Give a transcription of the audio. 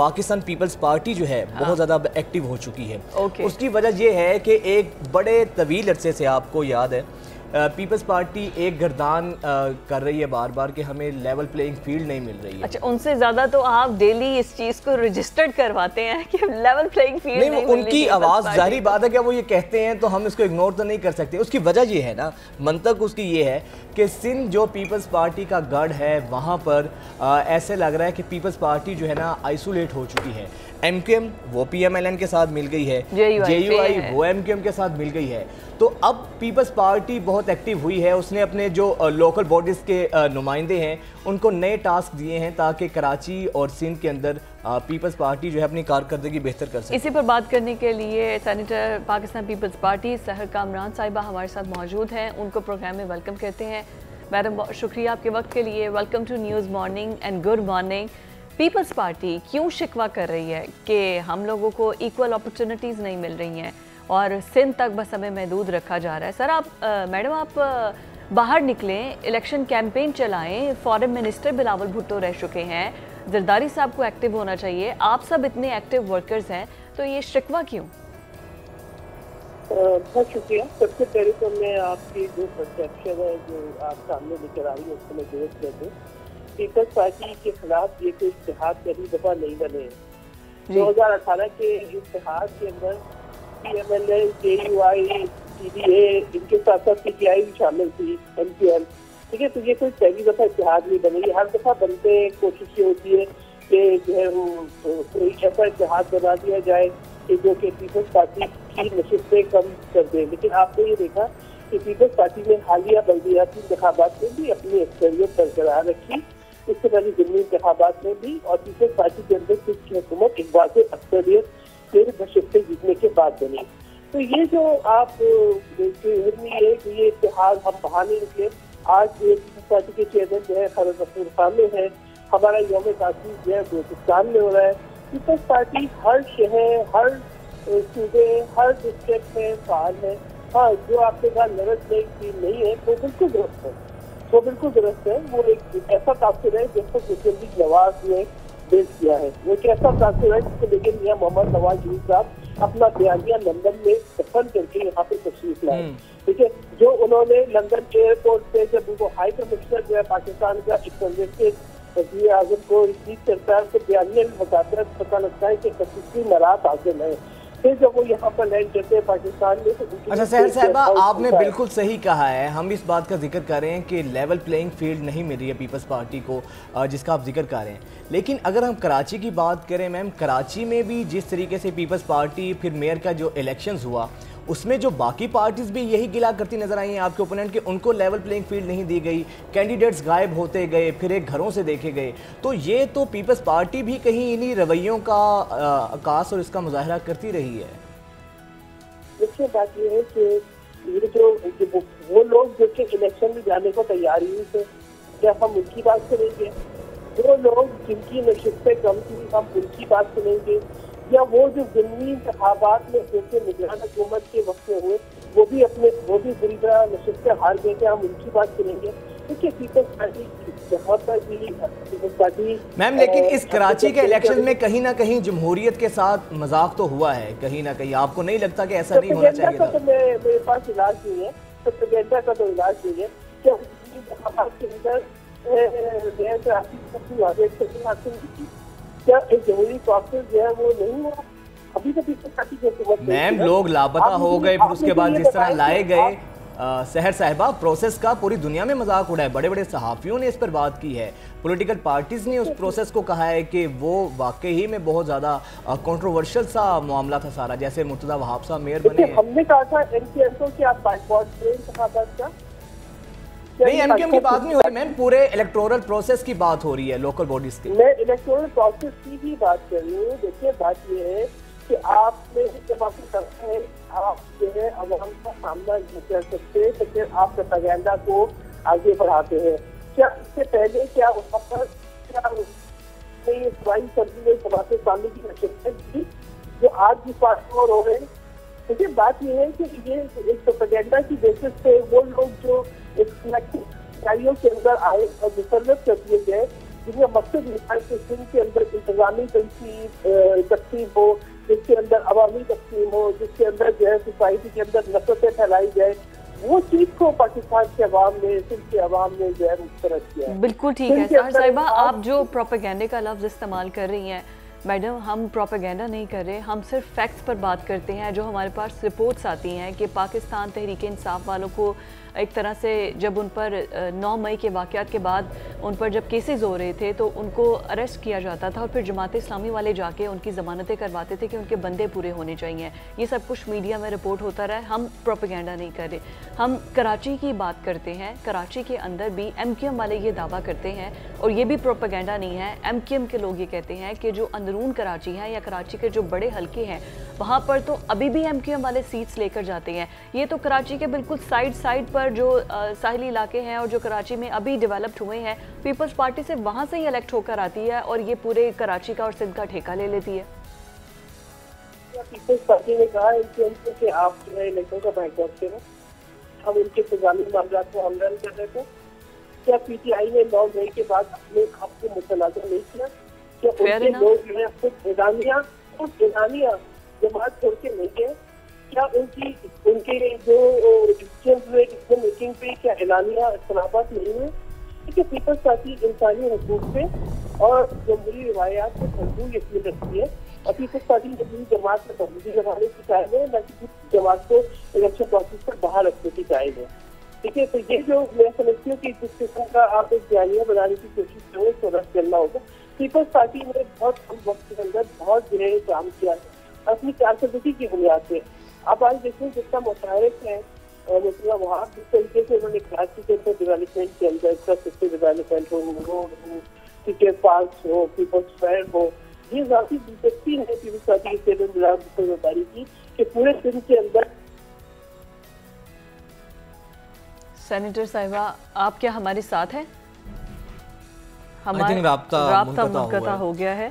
Pakistan peoples party जो है बहुत ज़्यादा एक्टिव हो चुकी है। उसकी वजह ये है कि एक बड़े तवील अरसे से आपको याद है पीपल्स पार्टी एक गर्दान कर रही है बार बार कि हमें लेवल प्लेइंग फील्ड नहीं मिल रही है। अच्छा, उनसे ज़्यादा तो आप डेली इस चीज़ को रजिस्टर्ड करवाते हैं कि लेवल प्लेइंग फील्ड नहीं उनकी आवाज़ जाहिर बात है कि वो ये कहते हैं तो हम इसको इग्नोर तो नहीं कर सकते। उसकी वजह ये है ना, मंतक उसकी ये है कि सिंध जो पीपल्स पार्टी का गढ़ है वहाँ पर ऐसे लग रहा है कि पीपल्स पार्टी जो है ना आइसोलेट हो चुकी है। MQM वो PMLN के साथ मिल गई है, JUI वो MQM के साथ मिल गई है। तो अब पीपल्स पार्टी बहुत एक्टिव हुई है। उसने अपने जो लोकल बॉडीज़ के नुमाइंदे हैं उनको नए टास्क दिए हैं ताकि कराची और सिंध के अंदर पीपल्स पार्टी जो है अपनी कारकर्दगी बेहतर कर सके। इसी पर बात करने के लिए सेनेटर पाकिस्तान पीपल्स पार्टी सहर कामरान साहिबा हमारे साथ मौजूद हैं। उनको प्रोग्राम में वेलकम कहते हैं। मैडम शुक्रिया आपके वक्त के लिए। Welcome to news morning and good morning. Peoples Party क्यों शिकवा कर रही है कि हम लोगों को इक्वल अपॉर्चुनिटीज़ नहीं मिल रही हैं और सिंध तक बस हमें महदूद रखा जा रहा है? सर आप मैडम आप बाहर निकलें, इलेक्शन कैंपेन चलाएं। फॉरेन मिनिस्टर बिलावल भुट्टो रह चुके हैं, जरदारी साहब को एक्टिव होना चाहिए। आप सब इतने एक्टिव वर्कर्स हैं, तो ये शिकवा क्यों? बहुत शुक्रिया। सबसे पहले तो मैं आपकी जो परसेप्शन है जो आप सामने लेकर आ रही है उसको मैं दुरुस्त कर दूँ। पीपल्स पार्टी के खिलाफ ये कोई इत्तेहाद पहली दफा नहीं बने हैं। 2018 के इत्तेहाद के अंदर PMLN, JUI, CDA, इनके साथ साथ PTI भी शामिल थी, MQM। ठीक है, तो ये कोई पहली दफा इत्तेहाद नहीं बने। ये हर दफा बनते कोशिश ये होती है कि जो है कोई ऐसा इत्तेहाद बना दिया जाए कि जो कि पीपल्स पार्टी की नशिस्तें कम कर दे। लेकिन आपने ये देखा कि पीपल्स पार्टी ने हालिया बल्दियाती इंतखाबात में भी अपनी अक्सरियत बरकरार रखी, इससे पहले ज़िमनी इंतखाबात में भी, और पीपल्स पार्टी के अंदर सिंध की हुकूमत एक वाज़ेह अक्सरियत फिर नशिस्तें जीतने के बाद बनी। तो ये जो आप देखते है कि ये इत्तेहाद हम बाहर नहीं निकले। आज पीपल्स पार्टी के चेयरमैन जो है खैर गफूर खान में है, हमारा यौम तासीस जो है बलूचिस्तान में हो रहा है। पीपल्स पार्टी हर शहर, हर सूबे, हर डिस्ट्रिक्ट में फाल है। हाँ, जो आपने कहा लेवल प्लेइंग फील्ड नहीं है वो बिल्कुल दुरुस्त है, वो बिल्कुल दुरुस्त है। वो एक ऐसा तासर है जिसको मुख्यमंत्री नवाज ने पेश किया है। वो एक ऐसा तासर है जिसको लेकिन मियां मोहम्मद नवाज शरीफ साहब अपना बयानिया लंदन में दफन करके यहाँ पे तशरीफ लाए। ठीक है, जो उन्होंने लंदन एयरपोर्ट से जब वो हाई कमिश्नर जो है पाकिस्तान का एक कन्वेंटेड वज़ीर आज़म को रिसीव करता है तो बयानिया में बताता पता लगता है कि 25वीं मरात हासिल है। फिर जब वो यहाँ पर लैंड करते हैं पाकिस्तान में तो अच्छा सहर साहिबा, आपने बिल्कुल सही कहा है। हम इस बात का जिक्र कर रहे हैं कि लेवल प्लेइंग फील्ड नहीं मिल रही है पीपल्स पार्टी को, जिसका आप जिक्र कर रहे हैं। लेकिन अगर हम कराची की बात करें मैम, कराची में भी जिस तरीके से पीपल्स पार्टी फिर मेयर का जो इलेक्शंस हुआ उसमें जो बाकी पार्टीज़ भी यही गिला करती नजर आई हैं आपके ओपोनेंट कि उनको लेवल प्लेइंग फील्ड नहीं दी गई, कैंडिडेट्स गायब होते गए, फिर एक घरों से देखे गए। तो ये तो पीपल्स पार्टी भी कहीं इन्हीं रवैयों का आकाश और इसका मुजाहरा करती रही है। देखिए, बात ये है कि ये जो वो लोग जो कि इलेक्शन में जाने को तैयार ही थे, क्या हम उनकी बात करेंगे? वो लोग जिनकी नशिस्तें कम थी हम उनकी बात सुनेंगे? या वो जो ज़िमनी इंतखाबात में जैसे निगरान हुकूमत के वक्त में हुए वो भी बुरी तरह नशिस्तें हार गए थे, हम उनकी बात करेंगे? देखिए, पीपल्स पार्टी जहाँ पर भी पीपल्स पार्टी मैम, लेकिन इस कराची के इलेक्शन में कहीं ना कहीं जमहूरियत के साथ मजाक तो हुआ है कहीं ना कहीं। आपको नहीं लगता कि ऐसा नहीं होना चाहिए था? तो मेरे पास इलाज नहीं है, प्रोपेगेंडा का तो इलाज नहीं है। क्या इंतखाबात के अंदर क्या एक जमहूरी प्रोसेस जो है वो नहीं हुआ? अभी तो पीपल्स पार्टी की हुकूमत मैम, लोग लापता हो गए, फिर उसके बाद जिस तरह लाए गए सहर साहिबा, प्रोसेस का पूरी दुनिया में मजाक उड़ा है। बड़े बड़े सहाफ़ियों ने इस पर बात की है, पॉलिटिकल पार्टीज ने उस प्रोसेस को कहा है कि वो वाकई में बहुत ज़्यादा कंट्रोवर्शियल सा मामला था सारा। जैसे मुर्तज़ा वहाब साहब मेयर बने, हमने कहा था MQM की आप बाइकआउट करें इंतखाबात का। नहीं, MQM की बात नहीं हो रही मैम, पूरे इलेक्टोरल प्रोसेस की बात हो रही है, लोकल बॉडीज की। मैं इलेक्टोरल प्रोसेस की भी बात कर रही हूँ। देखिए, बात ये है कि आपने जब आपको करना है आप जो है अवाम का सामना नहीं कर सकते तो फिर आप प्रोपेगेंडा को आगे बढ़ाते हैं। क्या इससे पहले क्या वहाँ पर क्या स्वाइन सर्दी में समाज इस्लामी की नशिस्तें थी जो आज भी पास हो रहे हैं? देखिए, बात यह है कि ये एक प्रोपेगेंडा की बेसिस पे वो लोग जो इलेक्टिव के अंदर आए और मुसल्लत कर दिए गए जिनका मकसद ये था कि सिंध के अंदर इंतजामी तकसीम हो, जिसके अंदर अवामी तकसीम हो, जिसके अंदर जो है सोसाइटी के अंदर नफरतें फैलाई जाए, वो चीज को पाकिस्तान के अवाम ने, सिंध के अवाम ने जो है मुस्तरद किया। बिल्कुल ठीक है। सहर साहिबा, आप जो प्रोपेगेंडे का लफ्ज़ इस्तेमाल कर रही हैं, मैडम हम प्रोपेगेंडा नहीं कर रहे, हम सिर्फ फैक्ट्स पर बात करते हैं। जो हमारे पास रिपोर्ट्स आती हैं कि पाकिस्तान तहरीक इंसाफ वालों को एक तरह से जब उन पर 9 मई के वाक़यात के बाद उन पर जब केसेस हो रहे थे तो उनको अरेस्ट किया जाता था और फिर जमात इस्लामी वाले जाके उनकी ज़मानतें करवाते थे कि उनके बंदे पूरे होने चाहिए। ये सब कुछ मीडिया में रिपोर्ट होता रहा है, हम प्रोपेगेंडा नहीं कर रहे। हम कराची की बात करते हैं, कराची के अंदर भी MQM वाले ये दावा करते हैं और ये भी प्रोपेगेंडा नहीं है। MQM के लोग ये कहते हैं कि जो अंदरून कराची है या कराची के जो बड़े हल्के हैं वहाँ पर तो अभी भी MQM वाले सीट्स लेकर जाते हैं। ये तो कराची के बिल्कुल साइड पर जो साहिली इलाके हैं और जो कराची में अभी डेवलप्ड हुए हैं, पीपल्स पार्टी से वहाँ से ही इलेक्ट होकर आती है और ये पूरे कराची का और सिंध का ठेका ले लेती है। पीपल्स पार्टी ने कहा कि आप जो है इलेक्शन का बाइकआउट करें, हम उनके इंतजामी मामला को हम रन कर रहे थे। क्या PTI ने 9 मई के बाद अपने आप को मुतनाज़ा नहीं किया? क्या उनके लोग जो है खुद ईरानिया जमात छोड़ के नहीं गए? क्या उनके जो डिसीजन मेकिंग पे क्या एलानिया इख्तलाफात नहीं हुए? क्योंकि पीपल्स पार्टी इंसानी हुकूक पे और जमहूरी रिवायात पे भरपूर यकीन रखती है और पीपल्स पार्टी ने पूरी जमात में तब्दीली लगाने की चाहे है, न कि पूरी जमात को इलेक्शन प्रोसेस पर बाहर रखने की चाहे है। ठीक है, तो ये जो मैं समझती हूँ कि जिस किस्म का आप एक जानिया बनाने की कोशिश करें उसको रद्द करना होगा। पीपल्स पार्टी ने बहुत कम वक्त के अंदर बहुत जो है काम किया है अपनी कारकर्दगी की बुनियाद पे। आप आज देखें जितना मुतारिफ है मतलब वहाँ जिस तरीके से उन्होंने कराची के अंदर डेवलपमेंट के अंदर इंफ्रास्ट्रक्चर डेवलपमेंट हो, रोड हो, क्रिकेट पार्क हो, पीपल्स स्क्वायर हो, ये काफी दिलचस्पी है पीपल्स पार्टी के जिम्मेदारी की कि पूरे सिंध के अंदर। सेनेटर साहिबा, आप क्या हमारे साथ हैं? हमारा राब्ता मुनक़ता हो गया है।